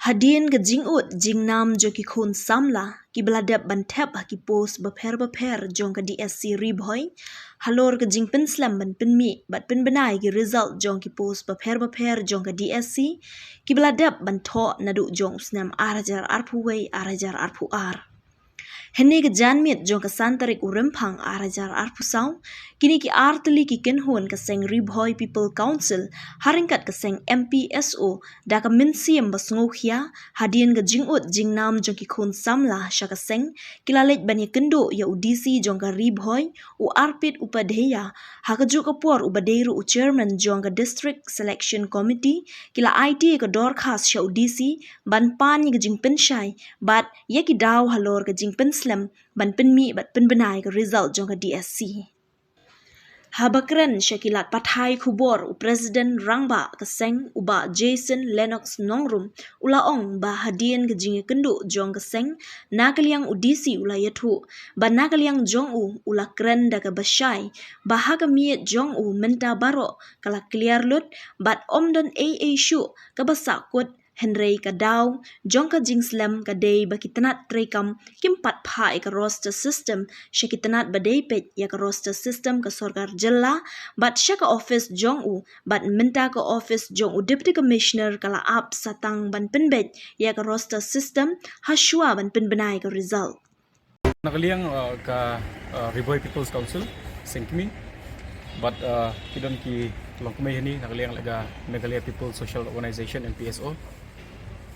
Hadin ke jingut jingnam jo ki khun samla ki beladap bantep ki pos beper jong ke DSC ribhoi halor ke jing penslam ban penmi bat penbenai ki result jong ki pos beper jong ke DSC ki beladap bantho nadu jong snam arajar arpuwei arajar arpu ar. Hene ke janmit jong ke santarik urempang arajar arpusau kini ki arteli ki kenhun ke seng ribhoi people council haringkat ke seng MPSO da ke minsiam basngokhia hadien ke jingut jingnam jong ki khun samla syaka seng kilalet bani kendo ya udisi jong ke ribhoi u arpit upadheya hakajuk ke por ubadeiru u chairman jong ke district selection committee kila IT ke dorkhas sya udisi ban pan ke jing penshai bat ya ki daw halor ke jing penslam ban penmi bat penbenai ke result jong ke DSC. Habakran syakilat pathai kubor u Presiden Rangba keseng uba Jason Lennox Nongrum ulaong ba hadien ke jingi kendu jong keseng nakaliang udisi ula yathu ba nakaliang jong u ula kren da ke basyai ba haga miet jong u menta baro kala clear lut bat omdon AA shu ke basakut Henry Kadau, jong ka jingslam ka day bakitanat trekam kimpat phai ka roster system syakitanat badai pet ya ka roster system ka sorgar jella bat syaka office jong u bat menta ka office jong u deputy commissioner kala ap satang ban penbet ya ka roster system haswa ban penbenai ka result. Nakaliang ka Ribhoi People's Council sengkmi but kidon ki longkumay ini nakaliang laga Meghalaya People Social Organization MPSO.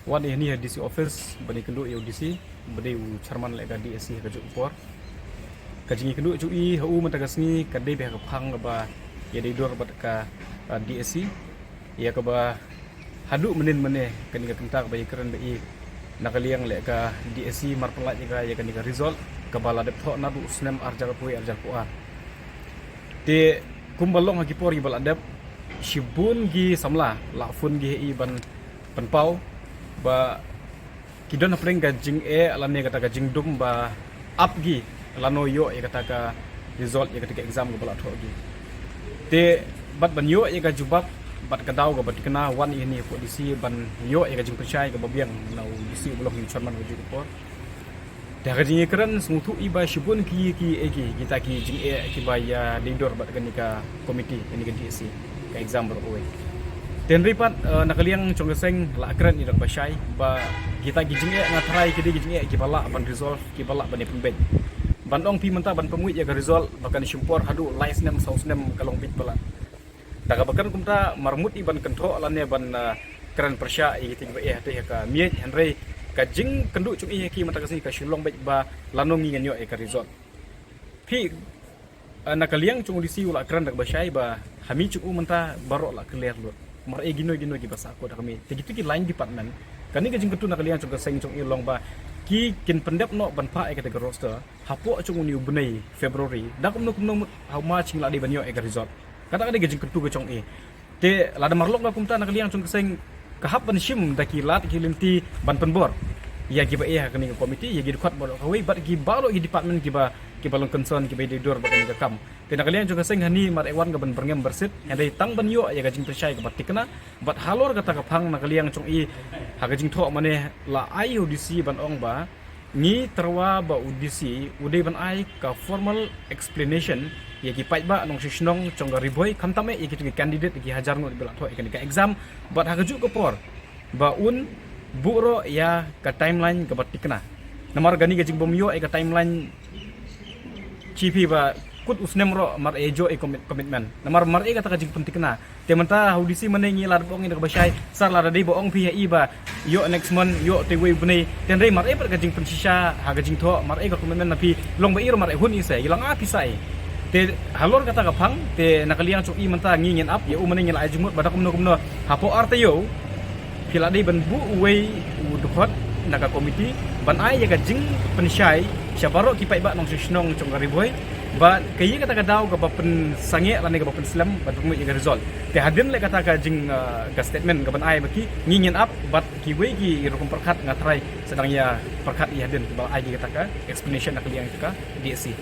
Wan ini DC office bani kendu ya DC bade u chairman lega DSC ka jupor kajingi kendu cui hu mentagasni kadai be ka phang ba ya dor bat ka DSC ya ka ba hadu menin mene kani ka kentak ba ikran be nakaliang lega DSC marpelat ya kani ka result ka bala de tho nadu snam arjar pui arjar puar te kumbalong ha kipor gi baladap shibun gi samla lafun gi i ban penpau ba kidon apreng ka jing alane kata ka jing dum ba up gi lano yo e kata ka result e kata ka exam ko bala tho gi te bat ban yo e ka jubab bat ka daw ga bat kena wan ini ko disi ban yo e ka jing percaya ka babiang nau disi ulong ni chairman ko ju por da ka jing keren smutu iba shibun ki kita ki jing ki ba ya leader bat ka ni ka committee ni ka DSC ka exam ro we ten ripat nakaliang chongeseng la kren idak basyai ba kita gijing ngatrai kidi gijing ki bala ban resolve ki bala ban penbet bandong pi menta ban pemui ya ga resolve bakan simpor hadu license sausnem kalong bit bala daga bakan kumta marmut iban kentro alane ban kren persya iki tiba te ka miet henry ka jing kendu chu ki menta kasini ka shulong bet ba lanong ngi nyo ka resolve pi nakaliang chung disi ula kren dak basyai ba hami chu menta baro la clear lut mar gino gi basa ko da kami tigitu ki line department kani ka jing ketu nakaliang chung ka seng chung ilong ba ki kin pendap no ban pha e ka roster hapo chung ni ubnei February dak kumno how much ngla di banyo e ka result kata ka jing ketu ka chung te lada marlok na kumta nakaliang chung ka seng kahap ban shim da ki lat ki linti ban penbor ya gi ba e ka ni committee ya gi khot bo ka we bat gi balo gi department gi ba long concern gi ba di dor ba ka ni ka kam te nakaliang chung ka seng hani mar ewan ga ban berngem bersit ende tang ban yo ya ga jing persai ka batikna bat halor kata ka phang nakaliang chung ha ga jing tho mane la IUDC ban ong ba ni terwa ba udisi udai ban ai ka formal explanation ya ki pai ba nong sisnong chung ga riboi khamtame ya ki candidate ki hajar no bela tho ka exam bat ha ga ju ko por ba un buro ya ka timeline ka batikna namar gani ga jing bom yo ka timeline chipi ba kut usnem ro mar ejo commitment namar mar kata ka jing pentikna te menta audisi menengi lar bong ina basyai sar lar dei bong pi ba yo next month yo te we bune ten rei mar per ka jing pensisa ha ka jing tho mar ka commitment na pi long ba iro mar hun isai ilang api sai te halor kata ka phang te nakaliang chu menta ngingen up ya menengi la ajumut badak kumno hapo arte yo kila dei ban bu we udkhot naka committee ban ai ya ka jing pensai syabaro ki pai ba nong sisnong chung gariboi ba kayi kata ka daw ka bapen sange lani ka bapen slam bat mu ya result te hadin le kata ka jing ka statement ka ban ai baki ngingen up bat ki we ki rokum perkhat ngatrai sedang ya perkhat ya hadin ba ai kata ka explanation nakaliang ka DSC